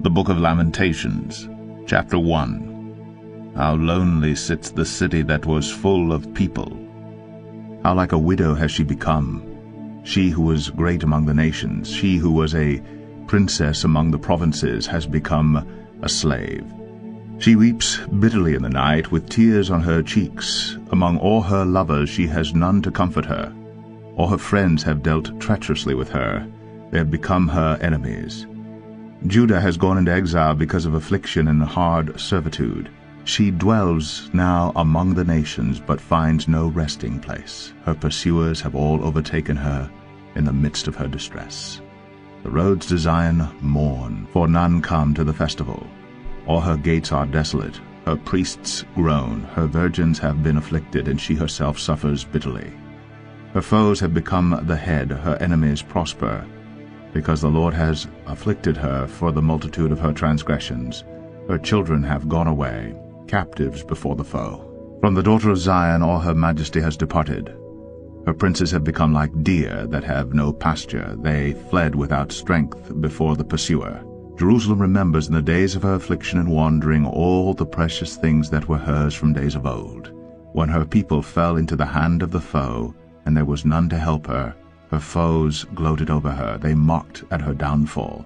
The Book of Lamentations, Chapter 1. How lonely sits the city that was full of people! How like a widow has she become, she who was great among the nations, she who was a princess among the provinces has become a slave. She weeps bitterly in the night, with tears on her cheeks. Among all her lovers she has none to comfort her. All her friends have dealt treacherously with her. They have become her enemies. Judah has gone into exile because of affliction and hard servitude. She dwells now among the nations, but finds no resting place. Her pursuers have all overtaken her in the midst of her distress. The roads to Zion mourn, for none come to the festival. All her gates are desolate, her priests groan, her virgins have been afflicted, and she herself suffers bitterly. Her foes have become the head, her enemies prosper, because the Lord has afflicted her for the multitude of her transgressions. Her children have gone away, captives before the foe. From the daughter of Zion all her majesty has departed. Her princes have become like deer that have no pasture. They fled without strength before the pursuer. Jerusalem remembers in the days of her affliction and wandering all the precious things that were hers from days of old, when her people fell into the hand of the foe, and there was none to help her. Her foes gloated over her, they mocked at her downfall.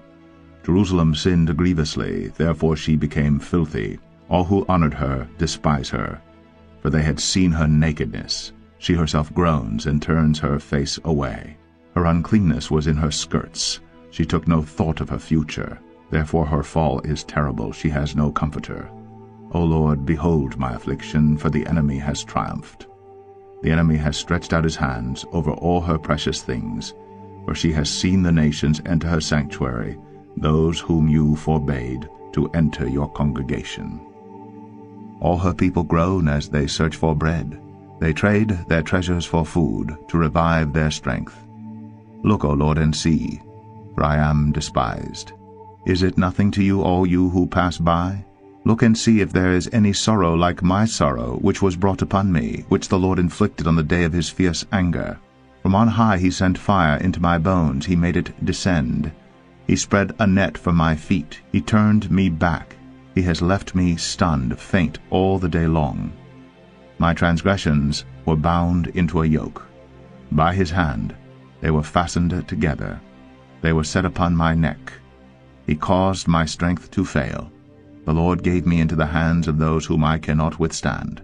Jerusalem sinned grievously, therefore she became filthy. All who honored her despise her, for they had seen her nakedness. She herself groans and turns her face away. Her uncleanness was in her skirts. She took no thought of her future. Therefore her fall is terrible. She has no comforter. O Lord, behold my affliction, for the enemy has triumphed. The enemy has stretched out his hands over all her precious things, for she has seen the nations enter her sanctuary, those whom you forbade to enter your congregation. All her people groan as they search for bread. They trade their treasures for food, to revive their strength. Look, O Lord, and see, for I am despised. Is it nothing to you, all you who pass by? Look and see if there is any sorrow like my sorrow, which was brought upon me, which the Lord inflicted on the day of his fierce anger. From on high he sent fire into my bones, he made it descend. He spread a net for my feet, he turned me back. He has left me stunned, faint all the day long. My transgressions were bound into a yoke. By his hand they were fastened together. They were set upon my neck. He caused my strength to fail. The Lord gave me into the hands of those whom I cannot withstand.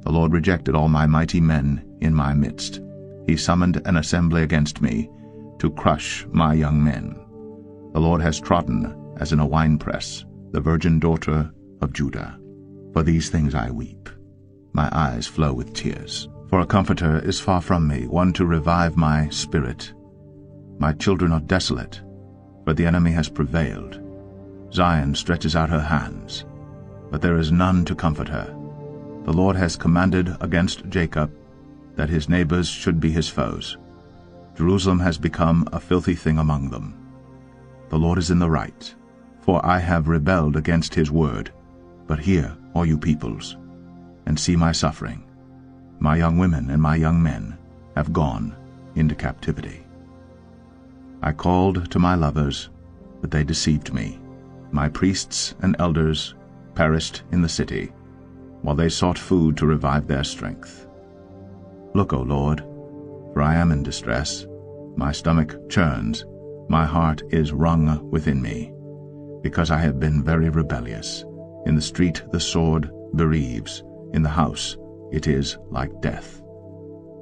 The Lord rejected all my mighty men in my midst. He summoned an assembly against me, to crush my young men. The Lord has trodden, as in a winepress, the virgin daughter of Judah. For these things I weep. My eyes flow with tears. For a comforter is far from me, one to revive my spirit. My children are desolate, for the enemy has prevailed. Zion stretches out her hands, but there is none to comfort her. The Lord has commanded against Jacob that his neighbors should be his foes. Jerusalem has become a filthy thing among them. The Lord is in the right, for I have rebelled against his word. But hear, all you peoples, and see my suffering. My young women and my young men have gone into captivity. I called to my lovers, but they deceived me. My priests and elders perished in the city, while they sought food to revive their strength. Look, O Lord, for I am in distress. My stomach churns, my heart is wrung within me, because I have been very rebellious. In the street the sword bereaves, in the house it is like death.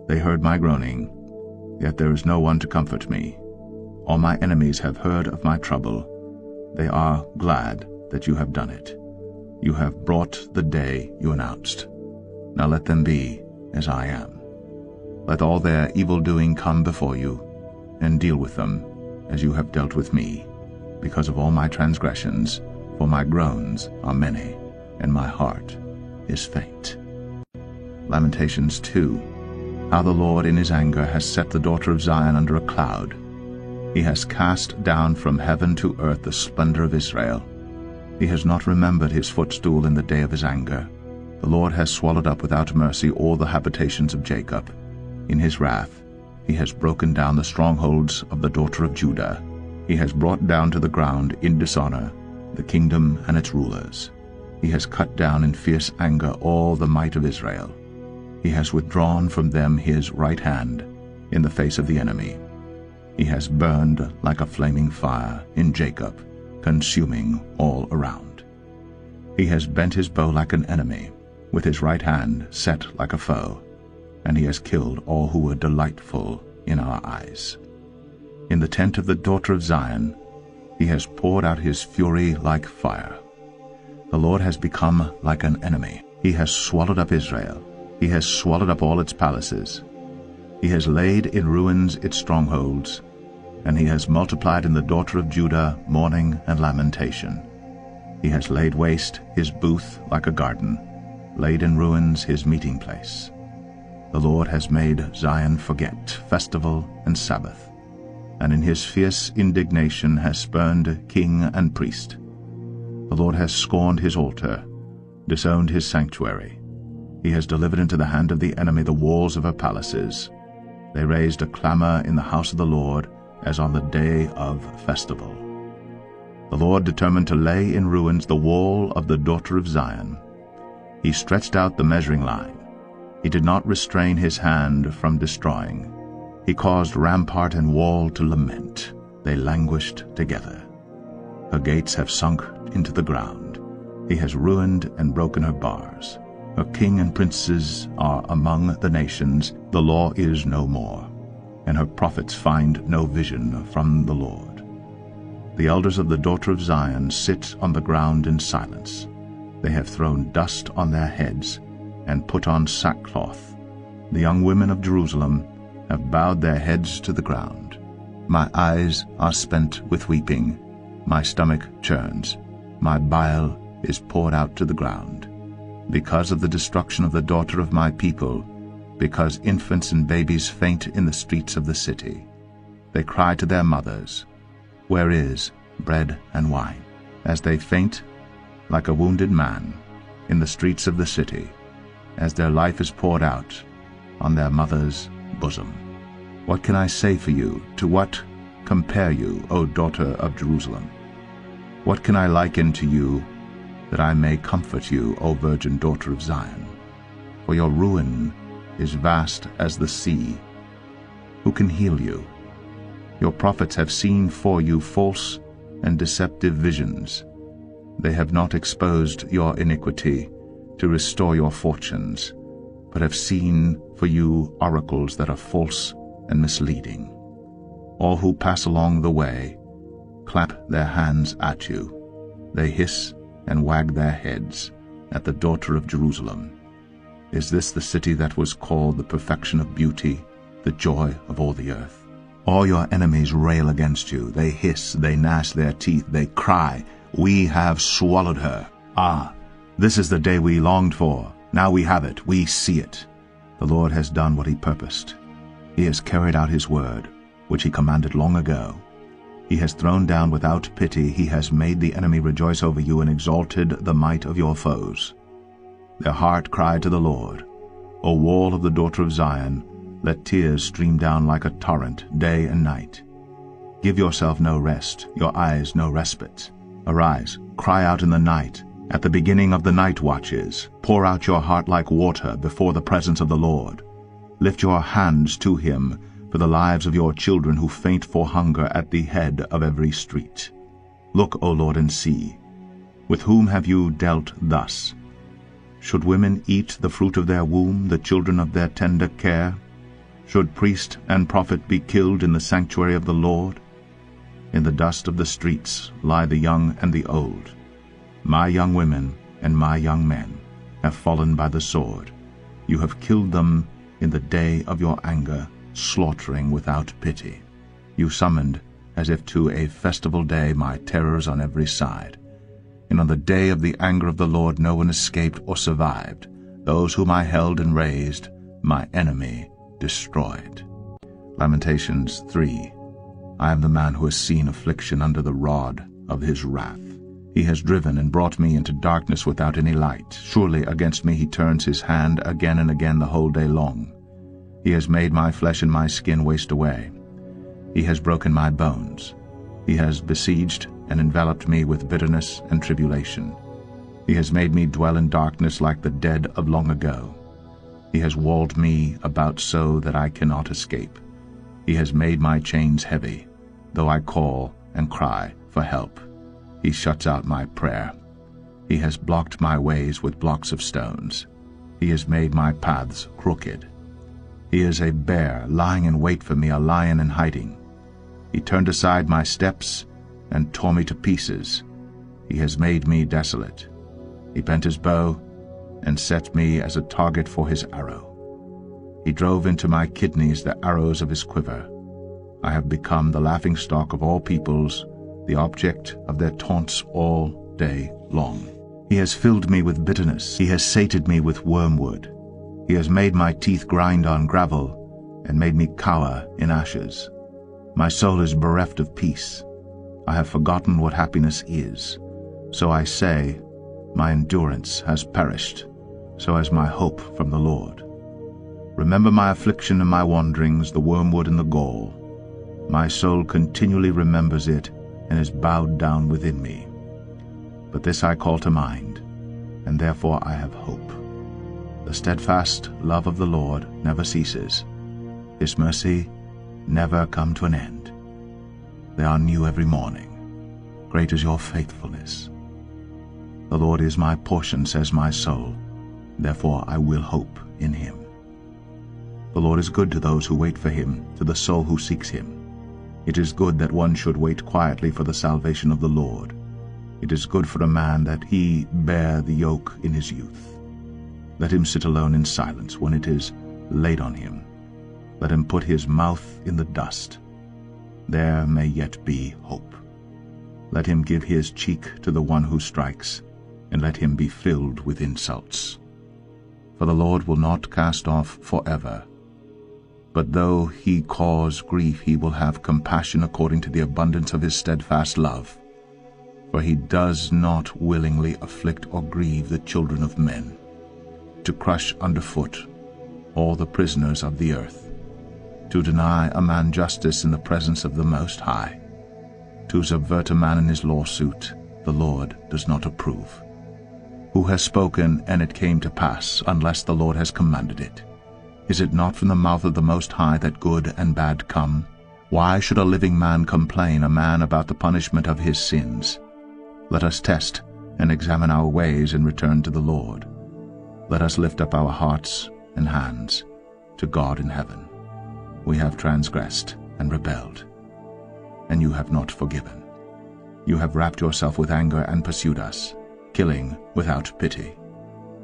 They heard my groaning, yet there is no one to comfort me. All my enemies have heard of my trouble. They are glad that you have done it. You have brought the day you announced. Now let them be as I am. Let all their evil-doing come before you, and deal with them as you have dealt with me, because of all my transgressions, for my groans are many, and my heart is faint. Lamentations 2. How the Lord in his anger has set the daughter of Zion under a cloud. He has cast down from heaven to earth the splendor of Israel. He has not remembered his footstool in the day of his anger. The Lord has swallowed up without mercy all the habitations of Jacob. In his wrath he has broken down the strongholds of the daughter of Judah. He has brought down to the ground in dishonor the kingdom and its rulers. He has cut down in fierce anger all the might of Israel. He has withdrawn from them his right hand in the face of the enemy. He has burned like a flaming fire in Jacob, consuming all around. He has bent his bow like an enemy, with his right hand set like a foe, and he has killed all who were delightful in our eyes. In the tent of the daughter of Zion, he has poured out his fury like fire. The Lord has become like an enemy. He has swallowed up Israel. He has swallowed up all its palaces. He has laid in ruins its strongholds, and he has multiplied in the daughter of Judah mourning and lamentation. He has laid waste his booth like a garden, laid in ruins his meeting place. The Lord has made Zion forget festival and Sabbath, and in his fierce indignation has spurned king and priest. The Lord has scorned his altar, disowned his sanctuary. He has delivered into the hand of the enemy the walls of her palaces. They raised a clamor in the house of the Lord as on the day of festival. The Lord determined to lay in ruins the wall of the daughter of Zion. He stretched out the measuring line. He did not restrain his hand from destroying. He caused rampart and wall to lament. They languished together. Her gates have sunk into the ground. He has ruined and broken her bars. Her king and princes are among the nations. The law is no more, and her prophets find no vision from the Lord. The elders of the daughter of Zion sit on the ground in silence. They have thrown dust on their heads and put on sackcloth. The young women of Jerusalem have bowed their heads to the ground. My eyes are spent with weeping. My stomach churns. My bile is poured out to the ground. Because of the destruction of the daughter of my people, because infants and babies faint in the streets of the city. They cry to their mothers, "Where is bread and wine?" As they faint, like a wounded man, in the streets of the city, as their life is poured out on their mother's bosom. What can I say for you? To what compare you, O daughter of Jerusalem? What can I liken to you, that I may comfort you, O virgin daughter of Zion? For your ruin is vast as the sea. Who can heal you? Your prophets have seen for you false and deceptive visions. They have not exposed your iniquity to restore your fortunes, but have seen for you oracles that are false and misleading. All who pass along the way clap their hands at you. They hiss and wag their heads at the daughter of Jerusalem. Is this the city that was called the perfection of beauty, the joy of all the earth? All your enemies rail against you. They hiss, they gnash their teeth, they cry, "We have swallowed her." Ah, this is the day we longed for. Now we have it, we see it. The Lord has done what he purposed. He has carried out his word, which he commanded long ago. He has thrown down without pity. He has made the enemy rejoice over you and exalted the might of your foes. Their heart cried to the Lord, O wall of the daughter of Zion, let tears stream down like a torrent day and night. Give yourself no rest, your eyes no respite. Arise, cry out in the night, at the beginning of the night watches. Pour out your heart like water before the presence of the Lord. Lift your hands to him for the lives of your children who faint for hunger at the head of every street. Look, O Lord, and see. With whom have you dealt thus? Should women eat the fruit of their womb, the children of their tender care? Should priest and prophet be killed in the sanctuary of the Lord? In the dust of the streets lie the young and the old. My young women and my young men have fallen by the sword. You have killed them in the day of your anger, slaughtering without pity. You summoned, as if to a festival day, my terrors on every side. And on the day of the anger of the Lord no one escaped or survived. Those whom I held and raised, my enemy destroyed. Lamentations 3. I am the man who has seen affliction under the rod of his wrath. He has driven and brought me into darkness without any light. Surely against me he turns his hand again and again the whole day long. He has made my flesh and my skin waste away. He has broken my bones. He has besieged and enveloped me with bitterness and tribulation. He has made me dwell in darkness like the dead of long ago. He has walled me about so that I cannot escape. He has made my chains heavy, though I call and cry for help. He shuts out my prayer. He has blocked my ways with blocks of stones. He has made my paths crooked. He is a bear lying in wait for me, a lion in hiding. He turned aside my steps and tore me to pieces. He has made me desolate. He bent his bow and set me as a target for his arrow. He drove into my kidneys the arrows of his quiver. I have become the laughingstock of all peoples, the object of their taunts all day long. He has filled me with bitterness. He has sated me with wormwood. He has made my teeth grind on gravel and made me cower in ashes. My soul is bereft of peace. I have forgotten what happiness is. So I say, my endurance has perished. So has my hope from the Lord. Remember my affliction and my wanderings, the wormwood and the gall. My soul continually remembers it and is bowed down within me. But this I call to mind, and therefore I have hope. The steadfast love of the Lord never ceases. His mercy never come to an end. They are new every morning. Great is your faithfulness. The Lord is my portion, says my soul. Therefore I will hope in him. The Lord is good to those who wait for him, to the soul who seeks him. It is good that one should wait quietly for the salvation of the Lord. It is good for a man that he bear the yoke in his youth. Let him sit alone in silence when it is laid on him. Let him put his mouth in the dust. There may yet be hope. Let him give his cheek to the one who strikes, and let him be filled with insults. For the Lord will not cast off forever. But though he cause grief, he will have compassion according to the abundance of his steadfast love. For he does not willingly afflict or grieve the children of men, to crush underfoot all the prisoners of the earth, to deny a man justice in the presence of the Most High, to subvert a man in his lawsuit, the Lord does not approve. Who has spoken, and it came to pass, unless the Lord has commanded it? Is it not from the mouth of the Most High that good and bad come? Why should a living man complain, a man about the punishment of his sins? Let us test and examine our ways and return to the Lord. Let us lift up our hearts and hands to God in heaven. We have transgressed and rebelled, and you have not forgiven. You have wrapped yourself with anger and pursued us, killing without pity.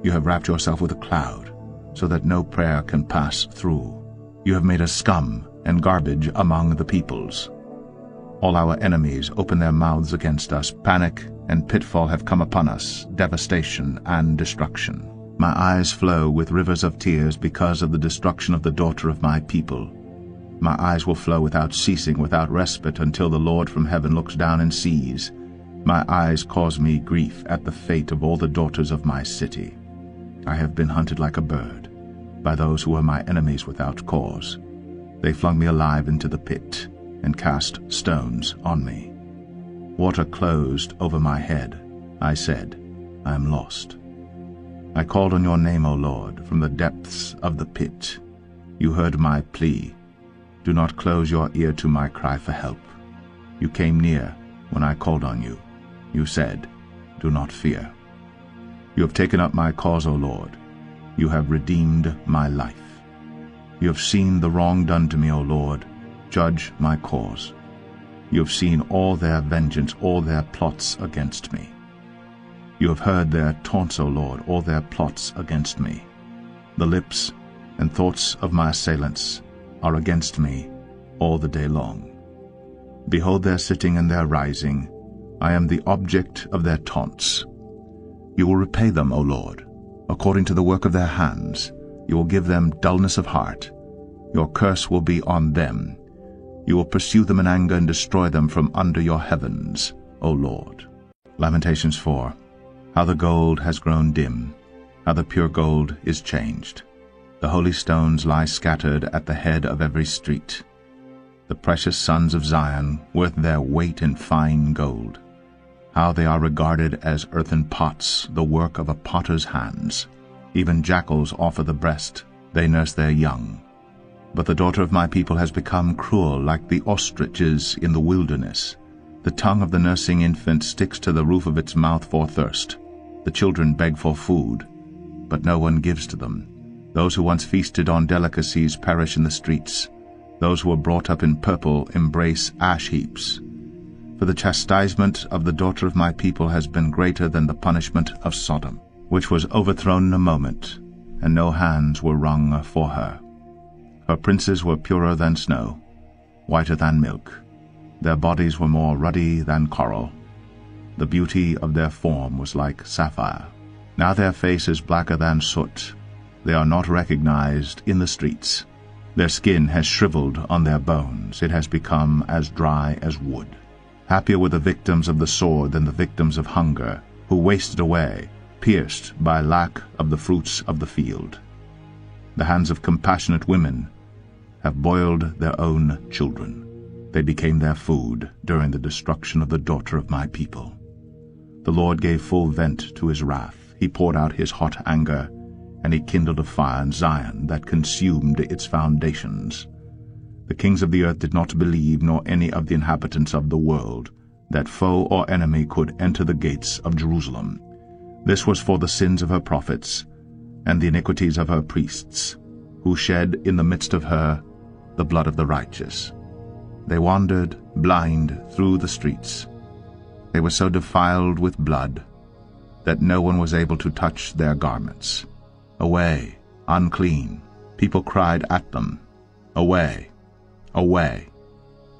You have wrapped yourself with a cloud, so that no prayer can pass through. You have made us scum and garbage among the peoples. All our enemies open their mouths against us. Panic and pitfall have come upon us, devastation and destruction. My eyes flow with rivers of tears because of the destruction of the daughter of my people. My eyes will flow without ceasing, without respite, until the Lord from heaven looks down and sees. My eyes cause me grief at the fate of all the daughters of my city. I have been hunted like a bird by those who were my enemies without cause. They flung me alive into the pit and cast stones on me. Water closed over my head. I said, I am lost. I called on your name, O Lord, from the depths of the pit. You heard my plea. Do not close your ear to my cry for help. You came near when I called on you. You said, do not fear. You have taken up my cause, O Lord. You have redeemed my life. You have seen the wrong done to me, O Lord. Judge my cause. You have seen all their vengeance, all their plots against me. You have heard their taunts, O Lord, all their plots against me. The lips and thoughts of my assailants are against me all the day long. Behold their sitting and their rising. I am the object of their taunts. You will repay them, O Lord, according to the work of their hands. You will give them dullness of heart. Your curse will be on them. You will pursue them in anger and destroy them from under your heavens, O Lord. Lamentations 4. How the gold has grown dim, how the pure gold is changed. The holy stones lie scattered at the head of every street. The precious sons of Zion, worth their weight in fine gold. How they are regarded as earthen pots, the work of a potter's hands. Even jackals offer the breast, they nurse their young. But the daughter of my people has become cruel, like the ostriches in the wilderness. The tongue of the nursing infant sticks to the roof of its mouth for thirst. The children beg for food, but no one gives to them. Those who once feasted on delicacies perish in the streets. Those who were brought up in purple embrace ash heaps. For the chastisement of the daughter of my people has been greater than the punishment of Sodom, which was overthrown in a moment, and no hands were wrung for her. Her princes were purer than snow, whiter than milk. Their bodies were more ruddy than coral. The beauty of their form was like sapphire. Now their face is blacker than soot. They are not recognized in the streets. Their skin has shriveled on their bones. It has become as dry as wood. Happier were the victims of the sword than the victims of hunger, who wasted away, pierced by lack of the fruits of the field. The hands of compassionate women have boiled their own children. They became their food during the destruction of the daughter of my people. The Lord gave full vent to his wrath. He poured out his hot anger, and he kindled a fire in Zion that consumed its foundations. The kings of the earth did not believe, nor any of the inhabitants of the world, that foe or enemy could enter the gates of Jerusalem. This was for the sins of her prophets, and the iniquities of her priests, who shed in the midst of her the blood of the righteous. They wandered blind through the streets. They were so defiled with blood that no one was able to touch their garments. Away, unclean! People cried at them. Away, away!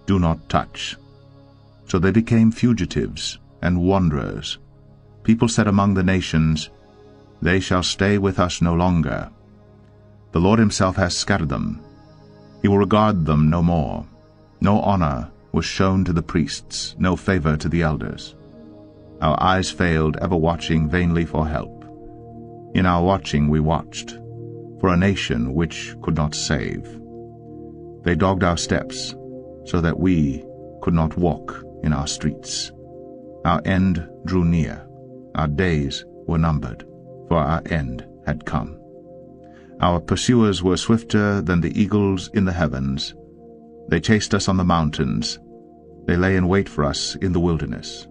Do not touch. So they became fugitives and wanderers. People said among the nations, They shall stay with us no longer. The Lord himself has scattered them. He will regard them no more. No honor was shown to the priests, no favor to the elders. Our eyes failed, ever watching vainly for help. In our watching we watched, for a nation which could not save. They dogged our steps, so that we could not walk in our streets. Our end drew near. Our days were numbered, for our end had come. Our pursuers were swifter than the eagles in the heavens. They chased us on the mountains. They lay in wait for us in the wilderness.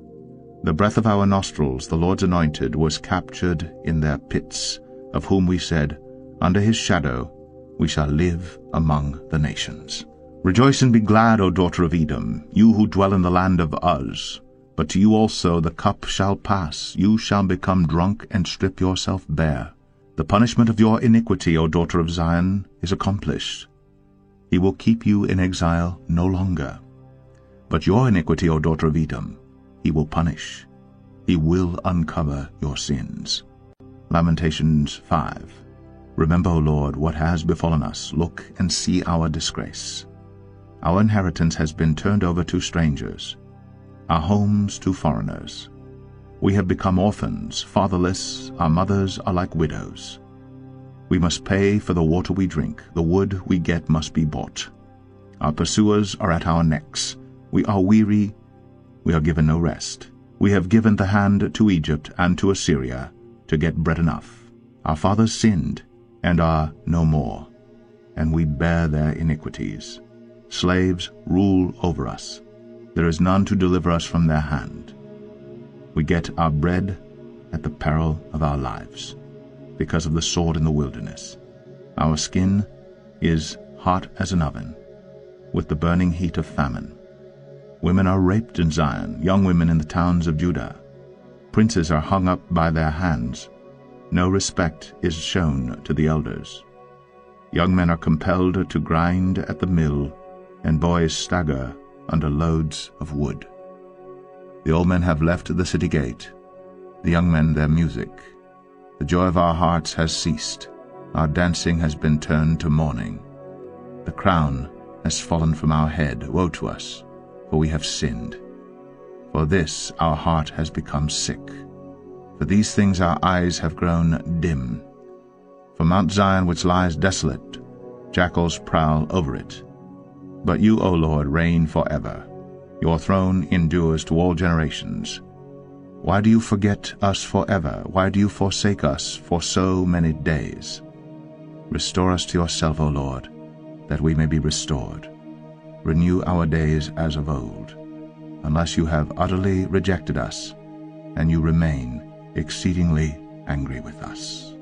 The breath of our nostrils, the Lord's anointed, was captured in their pits, of whom we said, Under his shadow we shall live among the nations. Rejoice and be glad, O daughter of Edom, you who dwell in the land of Uz. But to you also the cup shall pass. You shall become drunk and strip yourself bare. The punishment of your iniquity, O daughter of Zion, is accomplished. He will keep you in exile no longer. But your iniquity, O daughter of Edom, he will punish. He will uncover your sins. Lamentations 5. Remember, O Lord, what has befallen us. Look and see our disgrace. Our inheritance has been turned over to strangers, our homes to foreigners. We have become orphans, fatherless, our mothers are like widows. We must pay for the water we drink, the wood we get must be bought. Our pursuers are at our necks. We are weary, we are given no rest. We have given the hand to Egypt and to Assyria to get bread enough. Our fathers sinned and are no more, and we bear their iniquities. Slaves rule over us. There is none to deliver us from their hand. We get our bread at the peril of our lives, because of the sword in the wilderness. Our skin is hot as an oven, with the burning heat of famine. Women are raped in Zion, young women in the towns of Judah. Princes are hung up by their hands. No respect is shown to the elders. Young men are compelled to grind at the mill, and boys stagger under loads of wood. The old men have left the city gate, the young men their music. The joy of our hearts has ceased. Our dancing has been turned to mourning. The crown has fallen from our head. Woe to us, for we have sinned. For this our heart has become sick. For these things our eyes have grown dim. For Mount Zion, which lies desolate, jackals prowl over it. But you, O Lord, reign forever. Your throne endures to all generations. Why do you forget us forever? Why do you forsake us for so many days? Restore us to yourself, O Lord, that we may be restored. Renew our days as of old, unless you have utterly rejected us, and you remain exceedingly angry with us.